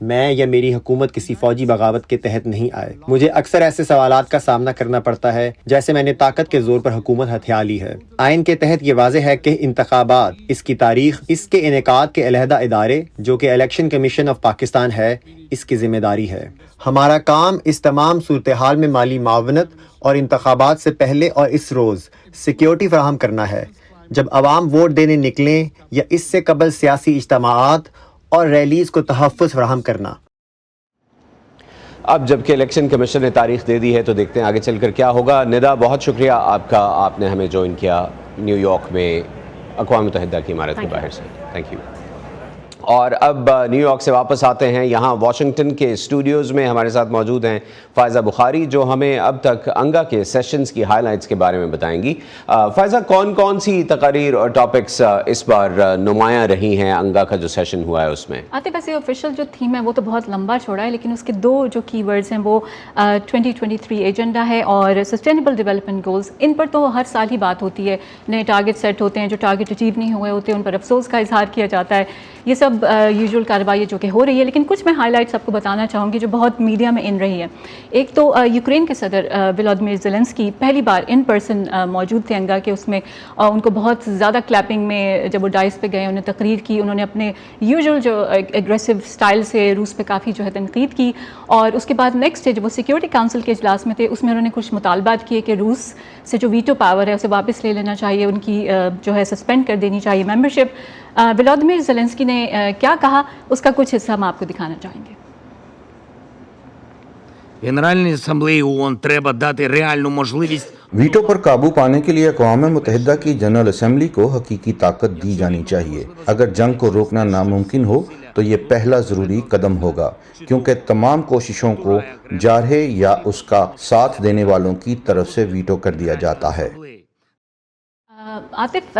میں یا میری حکومت کسی فوجی بغاوت کے تحت نہیں آئے. مجھے اکثر ایسے سوالات کا سامنا کرنا پڑتا ہے جیسے میں نے طاقت کے زور پر حکومت ہتھیا لی ہے. آئین کے تحت یہ واضح ہے کہ انتخابات، اس کی تاریخ، اس کے انعقاد کے علیحدہ ادارے جو کہ الیکشن کمیشن آف پاکستان ہے، اس کی ذمہ داری ہے. ہمارا کام اس تمام صورتحال میں مالی معاونت اور انتخابات سے پہلے اور اس روز سیکیورٹی فراہم کرنا ہے جب عوام ووٹ دینے نکلیں، یا اس سے قبل سیاسی اجتماعات اور ریلیز کو تحفظ فراہم کرنا. اب جبکہ الیکشن کمیشن نے تاریخ دے دی ہے تو دیکھتے ہیں آگے چل کر کیا ہوگا. ندا، بہت شکریہ آپ کا، آپ نے ہمیں جوائن کیا نیو یارک میں اقوام متحدہ کی عمارت کے باہر سے. Thank you. اور اب نیو یارک سے واپس آتے ہیں. یہاں واشنگٹن کے اسٹوڈیوز میں ہمارے ساتھ موجود ہیں فائزہ بخاری، جو ہمیں اب تک انگا کے سیشنز کی ہائی لائٹس کے بارے میں بتائیں گی. فائزہ، کون کون سی تقاریر اور ٹاپکس اس بار نمایاں رہی ہیں انگا کا جو سیشن ہوا ہے اس میں؟ آتے ویسے آفیشیل جو تھیم ہے وہ تو بہت لمبا چھوڑا ہے، لیکن اس کے دو جو کی ورڈز ہیں وہ 2023 ایجنڈا ہے اور سسٹینیبل ڈیولپمنٹ گولز. ان پر تو ہر سال ہی بات ہوتی ہے، نئے ٹارگٹ سیٹ ہوتے ہیں، جو ٹارگٹ اچیو نہیں ہوئے ہوتے ان پر افسوس کا اظہار کیا جاتا ہے. یہ سب یوزول کارروائی جو کہ ہو رہی ہے، لیکن کچھ میں ہائی لائٹس آپ کو بتانا چاہوں گی جو بہت میڈیا میں ان رہی ہے. ایک تو یوکرین کے صدر ولادیمیر زیلنسکی پہلی بار ان پرسن موجود تھے انگا کے. اس میں ان کو بہت زیادہ کلیپنگ میں جب وہ ڈائس پہ گئے، انہوں نے تقریر کی، انہوں نے اپنے یوزول جو ایگریسو اسٹائل سے روس پہ کافی جو ہے تنقید کی. اور اس کے بعد نیکسٹ ڈے جب وہ سیکیورٹی کونسل کے اجلاس میں تھے، اس میں انہوں نے کچھ مطالبات کیے کہ روس سے جو ویٹو پاور ہے اسے واپس لے لینا چاہیے، ان کی جو ہے سسپینڈ کر دینی چاہیے ممبرشپ. ولادیمیر زیلنسکی نے کیا کہا اس کا کچھ حصہ ہم آپ کو دکھانا چاہیں گے. Генеральній асамблеї ООН треба дати реальну можливість. ویٹو پر قابو پانے کے لیے اقوام متحدہ کی جنرل اسمبلی کو حقیقی طاقت دی جانی چاہیے. اگر جنگ کو روکنا ناممکن ہو تو یہ پہلا ضروری قدم ہوگا، کیونکہ تمام کوششوں کو جارحے یا اس کا ساتھ دینے والوں کی طرف سے ویٹو کر دیا جاتا ہے. عاطف،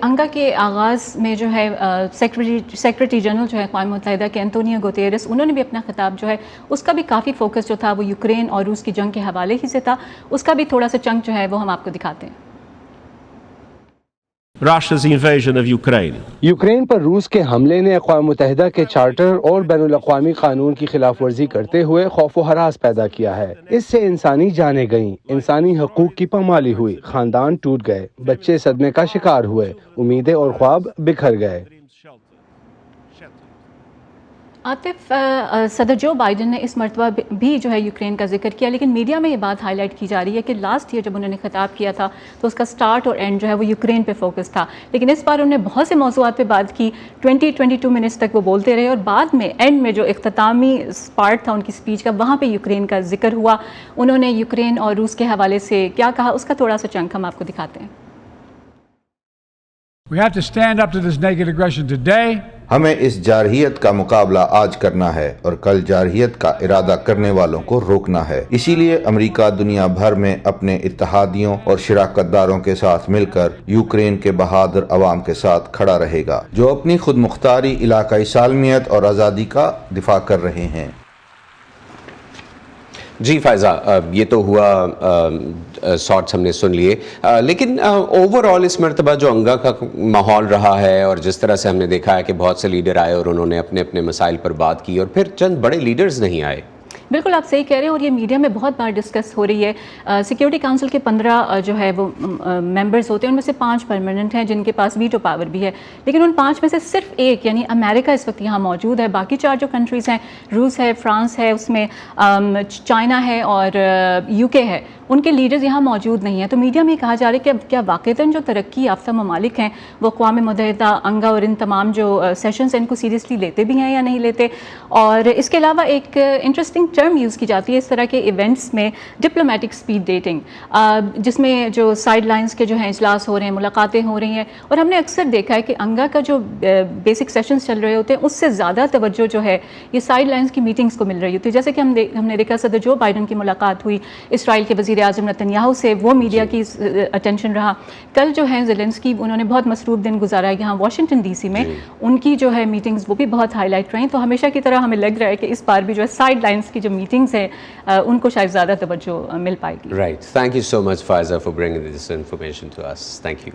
انگا کے آغاز میں جو ہے سیکرٹری جنرل جو ہے اقوام متحدہ کے انتونیو گوتیرس، انہوں نے بھی اپنا خطاب جو ہے اس کا بھی کافی فوکس جو تھا وہ یوکرین اور روس کی جنگ کے حوالے ہی سے تھا. اس کا بھی تھوڑا سا چنک جو ہے وہ ہم آپ کو دکھاتے ہیں. Russia's invasion of Ukraine. Ukraine پر روس کے حملے نے اقوام متحدہ کے چارٹر اور بین الاقوامی قانون کی خلاف ورزی کرتے ہوئے خوف و ہراس پیدا کیا ہے. اس سے انسانی جانیں گئیں، انسانی حقوق کی پامالی ہوئی، خاندان ٹوٹ گئے، بچے صدمے کا شکار ہوئے، امیدیں اور خواب بکھر گئے. عاطف، صدر جو بائیڈن نے اس مرتبہ بھی جو ہے یوکرین کا ذکر کیا، لیکن میڈیا میں یہ بات ہائی لائٹ کی جا رہی ہے کہ لاسٹ ایئر جب انہوں نے خطاب کیا تھا تو اس کا سٹارٹ اور اینڈ جو ہے وہ یوکرین پہ فوکس تھا، لیکن اس بار انہوں نے بہت سے موضوعات پہ بات کی. 22 منٹس تک وہ بولتے رہے اور بعد میں اینڈ میں جو اختتامی پارٹ تھا ان کی اسپیچ کا، وہاں پہ یوکرین کا ذکر ہوا. انہوں نے یوکرین اور روس کے حوالے سے کیا کہا اس کا تھوڑا سا چنک ہم آپ کو دکھاتے ہیں. We have to stand up to this naked aggression today. ہمیں اس جارحیت کا مقابلہ آج کرنا ہے اور کل جارحیت کا ارادہ کرنے والوں کو روکنا ہے. اسی لیے امریکہ دنیا بھر میں اپنے اتحادیوں اور شراکت داروں کے ساتھ مل کر یوکرین کے بہادر عوام کے ساتھ کھڑا رہے گا جو اپنی خود مختاری، علاقائی سالمیت اور آزادی کا دفاع کر رہے ہیں. جی فائزہ، یہ تو ہوا شارٹس ہم نے سن لیے، لیکن اوور آل اس مرتبہ جو انگا کا ماحول رہا ہے اور جس طرح سے ہم نے دیکھا ہے کہ بہت سے لیڈر آئے اور انہوں نے اپنے اپنے مسائل پر بات کی اور پھر چند بڑے لیڈرز نہیں آئے. بالکل آپ صحیح کہہ رہے ہیں، اور یہ میڈیا میں بہت بار ڈسکس ہو رہی ہے. سیکیورٹی کونسل کے 15 جو ہے وہ ممبرز ہوتے ہیں، ان میں سے 5 پرماننٹ ہیں جن کے پاس ویٹو پاور بھی ہے، لیکن ان 5 میں سے صرف ایک یعنی امریکہ اس وقت یہاں موجود ہے. باقی 4 جو کنٹریز ہیں، روس ہے، فرانس ہے، اس میں چائنا ہے اور UK ہے، ان کے لیڈرز یہاں موجود نہیں ہیں. تو میڈیا میں کہا جا رہا ہے کہ اب کیا واقعتاً جو ترقی یافتہ ممالک ہیں وہ اقوام متحدہ، انگا اور ان تمام جو سیشنز ہیں ان کو سیریسلی لیتے بھی ہیں یا نہیں لیتے. اور اس کے علاوہ ایک انٹرسٹنگ ٹرم یوز کی جاتی ہے اس طرح کے ایونٹس میں، ڈپلومیٹک اسپیڈ ڈیٹنگ، جس میں جو سائڈ لائنز کے جو ہیں اجلاس ہو رہے ہیں، ملاقاتیں ہو رہی ہیں. اور ہم نے اکثر دیکھا ہے کہ انگا کا جو بیسک سیشنز چل رہے ہوتے ہیں اس سے زیادہ توجہ جو ہے یہ سائڈ لائنز کی میٹنگز کو مل رہی ہوتی ہے. جیسے کہ ہم نے دیکھا صدر جو بائیڈن کی ملاقات ہوئی اسرائیل کے وزیر اعظم نتنیاہو سے، وہ میڈیا کی اٹینشن رہا. کل جو ہے زیلنسکی انہوں نے بہت مصروف دن گزارا ہے یہاں واشنگٹن DC میں، ان کی جو ہے میٹنگز وہ بھی بہت ہائی لائٹ رہیں. تو ہمیشہ کی طرح ہمیں لگ رہا ہے کہ اس بار بھی جو ہے سائڈ لائنز کی جو میٹنگز ہیں ان کو شاید زیادہ توجہ مل پائے گی. Right, thank you so much Faiza for bringing this information to us. Thank you.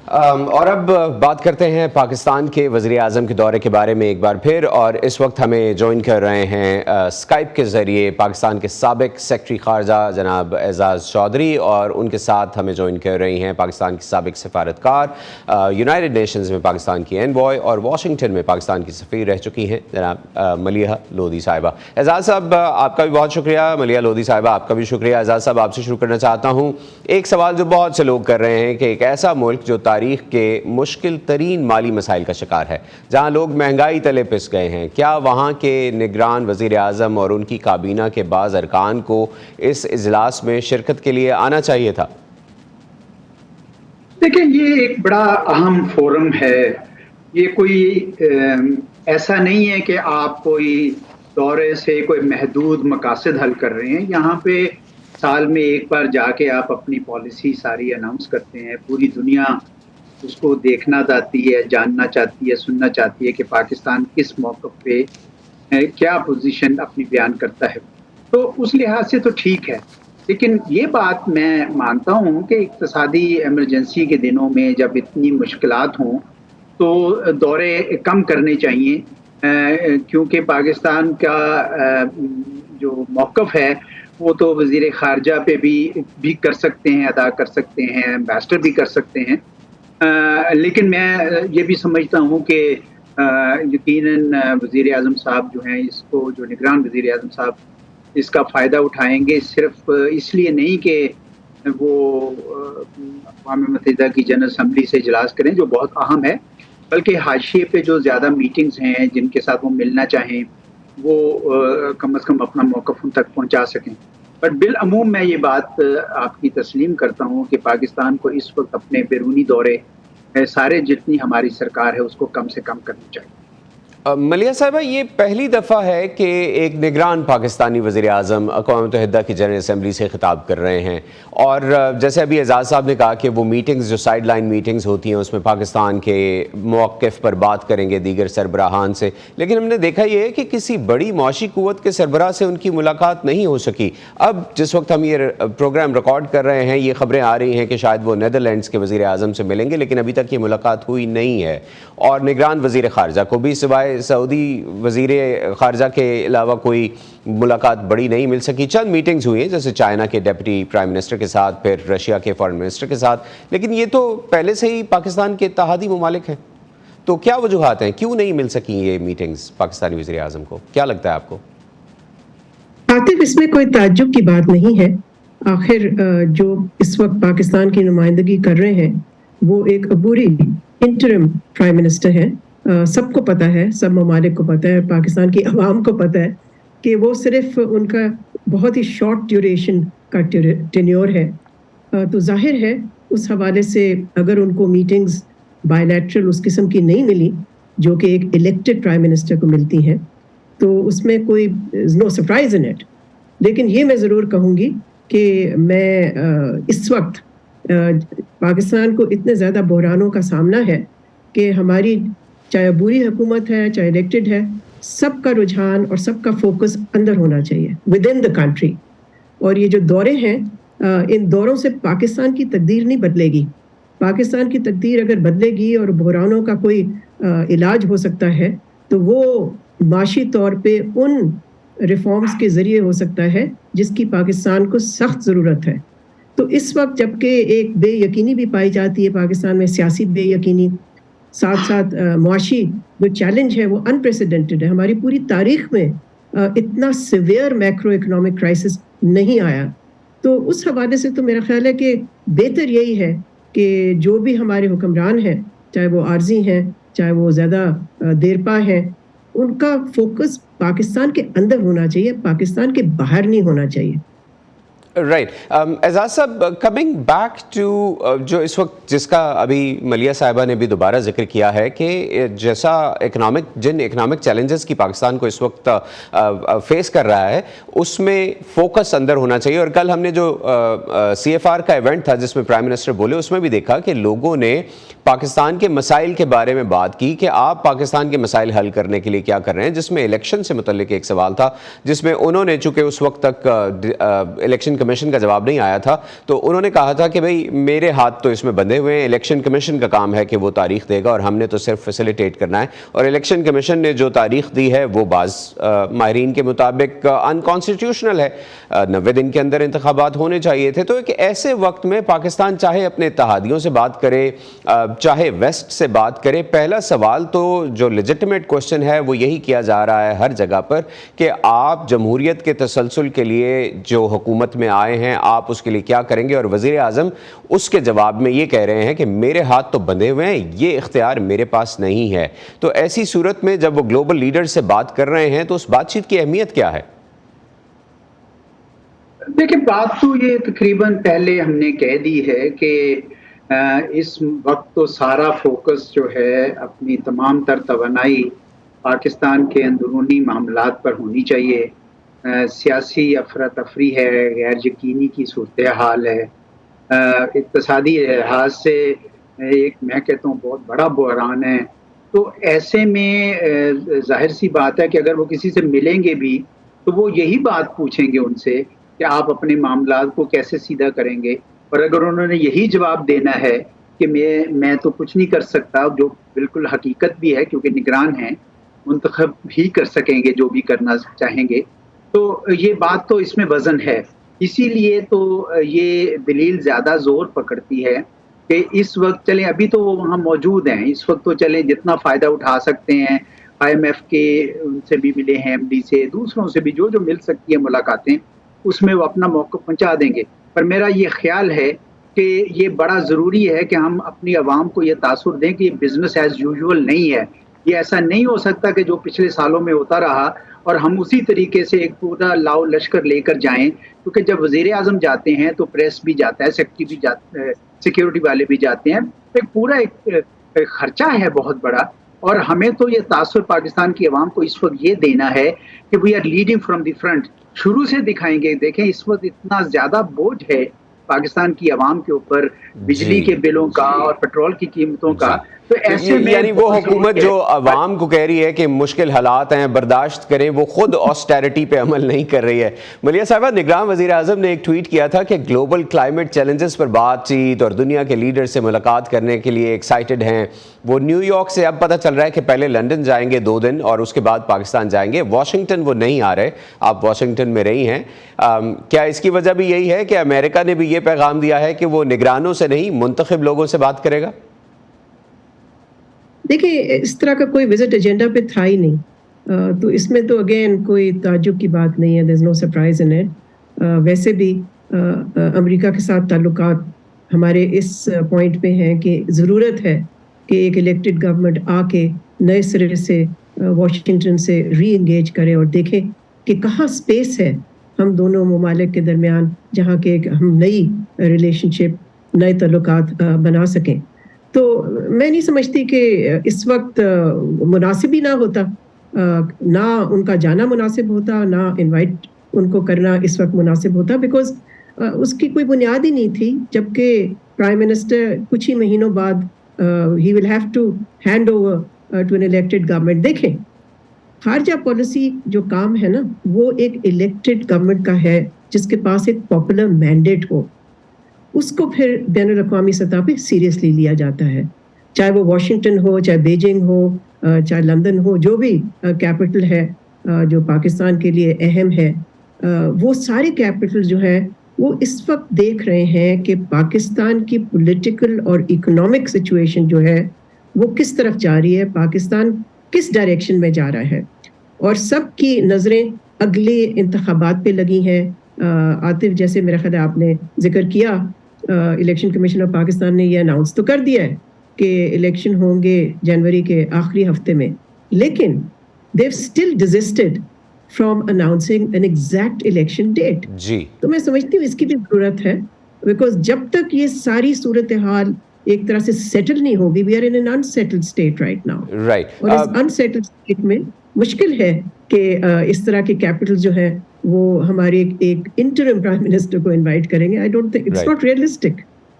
اور اب بات کرتے ہیں پاکستان کے وزیر اعظم کے دورے کے بارے میں ایک بار پھر، اور اس وقت ہمیں جوائن کر رہے ہیں اسکائپ کے ذریعے پاکستان کے سابق سیکرٹری خارجہ جناب اعزاز چودھری، اور ان کے ساتھ ہمیں جوائن کر رہی ہیں پاکستان کی سابق سفارتکار، یونائٹڈ نیشنز میں پاکستان کی انوائے اور واشنگٹن میں پاکستان کی سفیر رہ چکی ہیں جناب ملیحہ لودھی صاحبہ۔ اعزاز صاحب آپ کا بھی بہت شکریہ، ملیحہ لودھی صاحبہ آپ کا بھی شکریہ۔ اعزاز صاحب آپ سے شروع کرنا چاہتا ہوں، ایک سوال جو بہت سے لوگ کر رہے ہیں کہ ایک ایسا ملک جو تاریخ کے مشکل ترین مالی مسائل کا شکار ہے، جہاں لوگ مہنگائی تلے پس گئے ہیں، کیا وہاں کے نگران وزیر اعظم اور ان کی کابینہ کے بعض ارکان کو اس اجلاس میں شرکت کے لیے آنا چاہیے تھا؟ دیکھیں، یہ ایک بڑا اہم فورم ہے، یہ کوئی ایسا نہیں ہے کہ آپ کوئی دورے سے کوئی محدود مقاصد حل کر رہے ہیں۔ یہاں پہ سال میں ایک بار جا کے آپ اپنی پالیسی ساری اناؤنس کرتے ہیں، پوری دنیا اس کو دیکھنا چاہتی ہے، جاننا چاہتی ہے، سننا چاہتی ہے کہ پاکستان کس موقف پہ کیا پوزیشن اپنی بیان کرتا ہے، تو اس لحاظ سے تو ٹھیک ہے۔ لیکن یہ بات میں مانتا ہوں کہ اقتصادی ایمرجنسی کے دنوں میں جب اتنی مشکلات ہوں تو دورے کم کرنے چاہیے، کیونکہ پاکستان کا جو موقف ہے وہ تو وزیر خارجہ پہ بھی کر سکتے ہیں، ادا کر سکتے ہیں، ایمبیسڈر بھی کر سکتے ہیں، لیکن میں یہ بھی سمجھتا ہوں کہ یقیناً وزیر اعظم صاحب جو ہیں، اس کو جو نگران وزیر اعظم صاحب اس کا فائدہ اٹھائیں گے، صرف اس لیے نہیں کہ وہ اقوام متحدہ کی جنرل اسمبلی سے اجلاس کریں جو بہت اہم ہے، بلکہ حاشیے پہ جو زیادہ میٹنگز ہیں جن کے ساتھ وہ ملنا چاہیں وہ کم از کم اپنا موقف ان تک پہنچا سکیں۔ پر بالعموم میں یہ بات آپ کی تسلیم کرتا ہوں کہ پاکستان کو اس وقت اپنے بیرونی دورے سارے جتنی ہماری سرکار ہے اس کو کم سے کم کرنی چاہیے۔ ملیحہ صاحبہ، یہ پہلی دفعہ ہے کہ ایک نگران پاکستانی وزیر اعظم اقوام متحدہ کی جنرل اسمبلی سے خطاب کر رہے ہیں، اور جیسے ابھی اعزاز صاحب نے کہا کہ وہ میٹنگز جو سائیڈ لائن میٹنگز ہوتی ہیں اس میں پاکستان کے موقف پر بات کریں گے دیگر سربراہان سے، لیکن ہم نے دیکھا یہ ہے کہ کسی بڑی معاشی قوت کے سربراہ سے ان کی ملاقات نہیں ہو سکی۔ اب جس وقت ہم یہ پروگرام ریکارڈ کر رہے ہیں یہ خبریں آ رہی ہیں کہ شاید وہ نیدرلینڈز کے وزیر اعظم سے ملیں گے، لیکن ابھی تک یہ ملاقات ہوئی نہیں ہے، اور نگران وزیر خارجہ کو بھی سوائے سعودی وزیر خارجہ کے علاوہ کوئی ملاقات بڑی نہیں مل سکی۔ چند میٹنگز ہوئی ہیں جیسے چائنا کے ڈیپٹی پرائم منسٹر کے ساتھ، پھر رشیا کے فارن منسٹر کے ساتھ، لیکن یہ تو پہلے سے ہی پاکستان کے اتحادی ممالک ہیں، تو کیا وجوہات ہیں، کیوں نہیں مل سکی یہ میٹنگز پاکستانی وزیر اعظم کو؟ کیا لگتا ہے آپ کو؟ عاطف، اس میں کوئی تعجب کی بات نہیں ہے، آخر جو اس وقت پاکستان کی نمائندگی کر رہے ہیں وہ ایک عبوری انٹرم پرائم منسٹر ہیں۔ سب کو پتہ ہے، سب ممالک کو پتہ ہے، پاکستان کی عوام کو پتہ ہے کہ وہ صرف ان کا بہت ہی شارٹ ڈیوریشن کا ٹینیور ہے، تو ظاہر ہے اس حوالے سے اگر ان کو میٹنگز بائی لیٹرل اس قسم کی نہیں ملی جو کہ ایک الیکٹڈ پرائم منسٹر کو ملتی ہیں، تو اس میں کوئی نو سرپرائز ان اٹ۔ لیکن یہ میں ضرور کہوں گی کہ میں اس وقت پاکستان کو اتنے زیادہ بحرانوں کا سامنا ہے کہ ہماری چاہے عبوری حکومت ہے چاہے الیکٹڈ ہے، سب کا رجحان اور سب کا فوکس اندر ہونا چاہیے ود ان دا کنٹری، اور یہ جو دورے ہیں ان دوروں سے پاکستان کی تقدیر نہیں بدلے گی۔ پاکستان کی تقدیر اگر بدلے گی اور بحرانوں کا کوئی علاج ہو سکتا ہے تو وہ معاشی طور پہ ان ریفارمز کے ذریعے ہو سکتا ہے جس کی پاکستان کو سخت ضرورت ہے۔ تو اس وقت جبکہ ایک بے یقینی بھی پائی جاتی ہے پاکستان میں، سیاسی بے یقینی، ساتھ ساتھ معاشی جو چیلنج ہے وہ انپریسیڈنٹڈ ہے، ہماری پوری تاریخ میں اتنا سیویئر میکرو اکنامک کرائسس نہیں آیا، تو اس حوالے سے تو میرا خیال ہے کہ بہتر یہی ہے کہ جو بھی ہمارے حکمران ہیں، چاہے وہ عارضی ہیں چاہے وہ زیادہ دیرپا ہیں، ان کا فوکس پاکستان کے اندر ہونا چاہیے، پاکستان کے باہر نہیں ہونا چاہیے۔ رائٹ، اعزاز صاحب، کمنگ بیک ٹو جو اس وقت جس کا ابھی ملیحہ صاحبہ نے بھی دوبارہ ذکر کیا ہے کہ جیسا جن اکنامک چیلنجز کی پاکستان کو اس وقت فیس کر رہا ہے اس میں فوکس اندر ہونا چاہیے، اور کل ہم نے جو CFR کا ایونٹ تھا جس میں پرائم منسٹر بولے اس میں بھی دیکھا کہ لوگوں نے پاکستان کے مسائل کے بارے میں بات کی کہ آپ پاکستان کے مسائل حل کرنے کے لیے کیا کر رہے ہیں، جس میں الیکشن سے متعلق ایک سوال تھا جس میں انہوں نے چونکہ اس وقت تک الیکشن کمیشن کا جواب نہیں آیا تھا تو انہوں نے کہا تھا کہ بھئی میرے ہاتھ تو اس میں بندھے ہوئے ہیں, الیکشن کمیشن کا کام ہے کہ وہ تاریخ دے گا اور ہم نے تو صرف فیسیلیٹیٹ کرنا ہے, اور الیکشن کمیشن نے جو تاریخ دی ہے وہ بعض ماہرین کے مطابق انکانسٹیٹیوشنل ہے, 90 دن کے اندر انتخابات ہونے چاہیے تھے. تو ایک ایسے وقت میں پاکستان چاہے اپنے اتحادیوں سے بات کرے چاہے ویسٹ سے بات کرے, پہلا سوال تو جو لیجٹمیٹ کوسچن ہے وہ یہی کیا جا رہا ہے ہر جگہ پر کہ آپ جمہوریت کے تسلسل کے لیے جو حکومت میں آئے ہیں آپ اس کے لیے کیا کریں گے, اور وزیر اعظم اس کے جواب میں یہ کہہ رہے ہیں کہ میرے ہاتھ تو بندھے ہوئے ہیں, یہ اختیار میرے پاس نہیں ہے. تو ایسی صورت میں جب وہ گلوبل لیڈر سے بات کر رہے ہیں تو اس بات چیت کی اہمیت کیا ہے؟ دیکھیں بات تو یہ تقریباً پہلے ہم نے کہہ دی ہے کہ اس وقت تو سارا فوکس جو ہے اپنی تمام تر توانائی پاکستان کے اندرونی معاملات پر ہونی چاہیے. سیاسی افراتفری ہے, غیر یقینی کی صورتحال ہے, اقتصادی لحاظ سے ایک میں کہتا ہوں بہت بڑا بحران ہے. تو ایسے میں ظاہر سی بات ہے کہ اگر وہ کسی سے ملیں گے بھی تو وہ یہی بات پوچھیں گے ان سے کہ آپ اپنے معاملات کو کیسے سیدھا کریں گے, اور اگر انہوں نے یہی جواب دینا ہے کہ میں تو کچھ نہیں کر سکتا, جو بالکل حقیقت بھی ہے کیونکہ نگران ہیں, منتخب بھی کر سکیں گے جو بھی کرنا چاہیں گے, تو یہ بات تو اس میں وزن ہے. اسی لیے تو یہ دلیل زیادہ زور پکڑتی ہے کہ اس وقت چلیں ابھی تو وہ وہاں موجود ہیں, اس وقت تو چلیں جتنا فائدہ اٹھا سکتے ہیں, IMF کے ان سے بھی ملے ہیں, MD سے, دوسروں سے بھی جو مل سکتی ہیں ملاقاتیں, اس میں وہ اپنا موقع پہنچا دیں گے. پر میرا یہ خیال ہے کہ یہ بڑا ضروری ہے کہ ہم اپنی عوام کو یہ تاثر دیں کہ یہ بزنس ایز یوزول نہیں ہے. یہ ایسا نہیں ہو سکتا کہ جو پچھلے سالوں میں ہوتا رہا اور ہم اسی طریقے سے ایک پورا لاؤ لشکر لے کر جائیں, کیونکہ جب وزیر اعظم جاتے ہیں تو پریس بھی جاتا ہے, سیکرٹری بھی جاتا ہے, سیکیورٹی والے بھی جاتے ہیں, ایک پورا ایک خرچہ ہے بہت بڑا. اور ہمیں تو یہ تاثر پاکستان کی عوام کو اس وقت یہ دینا ہے کہ we are leading from the front, شروع سے دکھائیں گے. دیکھیں اس وقت اتنا زیادہ بوجھ ہے پاکستان کی عوام کے اوپر, بجلی کے بلوں کا اور پیٹرول کی قیمتوں کا, تو ایسے میں یعنی وہ حکومت جو عوام کو کہہ رہی ہے کہ مشکل حالات ہیں برداشت کریں, وہ خود آسٹیرٹی پہ عمل نہیں کر رہی ہے. ملیحہ صاحبہ, نگراں وزیر اعظم نے ایک ٹویٹ کیا تھا کہ گلوبل کلائمیٹ چیلنجز پر بات چیت اور دنیا کے لیڈر سے ملاقات کرنے کے لیے ایکسائٹڈ ہیں. وہ نیو یارک سے اب پتہ چل رہا ہے کہ پہلے لندن جائیں گے 2 دن اور اس کے بعد پاکستان جائیں گے. واشنگٹن وہ نہیں آ رہے, آپ واشنگٹن میں رہی ہیں, کیا اس کی وجہ بھی یہی ہے کہ امریکہ نے بھی یہ پیغام دیا ہے کہ وہ نگرانوں سے نہیں منتخب لوگوں سے بات کرے گا؟ دیکھیں اس طرح کا کوئی وزٹ ایجنڈا پہ تھا ہی نہیں, تو اس میں تو اگین کوئی تعجب کی بات نہیں ہے, there's no surprise in it. ویسے بھی امریکہ کے ساتھ تعلقات ہمارے اس پوائنٹ پہ ہیں کہ ضرورت ہے کہ ایک الیکٹڈ گورنمنٹ آ کے نئے سرے سے واشنگٹن سے ری انگیج کرے اور دیکھیں کہ کہاں سپیس ہے ہم دونوں ممالک کے درمیان جہاں کہ ہم نئی ریلیشن شپ, نئے تعلقات بنا سکیں. تو میں نہیں سمجھتی کہ اس وقت مناسب ہی نہ ہوتا, نہ ان کا جانا مناسب ہوتا, نہ انوائٹ ان کو کرنا اس وقت مناسب ہوتا, بیکاز اس کی کوئی بنیاد ہی نہیں تھی. جبکہ پرائم منسٹر کچھ ہی مہینوں بعد ہی will have to hand over to an elected government. دیکھیں خارجہ پالیسی جو کام ہے نا وہ ایک الیکٹڈ گورنمنٹ کا ہے جس کے پاس ایک پاپولر مینڈیٹ ہو, اس کو پھر بین الاقوامی سطح پہ سیریسلی لیا جاتا ہے, چاہے وہ واشنگٹن ہو, چاہے بیجنگ ہو, چاہے لندن ہو, جو بھی کیپٹل ہے جو پاکستان کے لیے اہم ہے. وہ سارے کیپٹل جو ہے وہ اس وقت دیکھ رہے ہیں کہ پاکستان کی پولیٹیکل اور اکنامک سچویشن جو ہے وہ کس طرف جا رہی ہے, پاکستان کس ڈائریکشن میں جا رہا ہے, اور سب کی نظریں اگلے انتخابات پہ لگی ہیں. عاطف, جیسے میرا خیال ہے آپ نے ذکر کیا, الیکشن کمیشن آف پاکستان نے یہ اناؤنس تو کر دیا ہے کہ الیکشن ہوں گے جنوری کے آخری ہفتے میں, لیکن they've still desisted from announcing an exact election date. جی تو میں سمجھتی ہوں اس کی بھی ضرورت ہے, بیکاز جب تک یہ ساری صورتحال ایک طرح سے سیٹل نہیں ہوگی, we are in an unsettled state right now. Right. اور اس unsettled state میں مشکل ہے کہ اس طرح کے کیپٹل جو ہے وہ ہمارے ایک انٹرم پرائم منسٹر کو انوائٹ کریں گے. I don't think it's not realistic.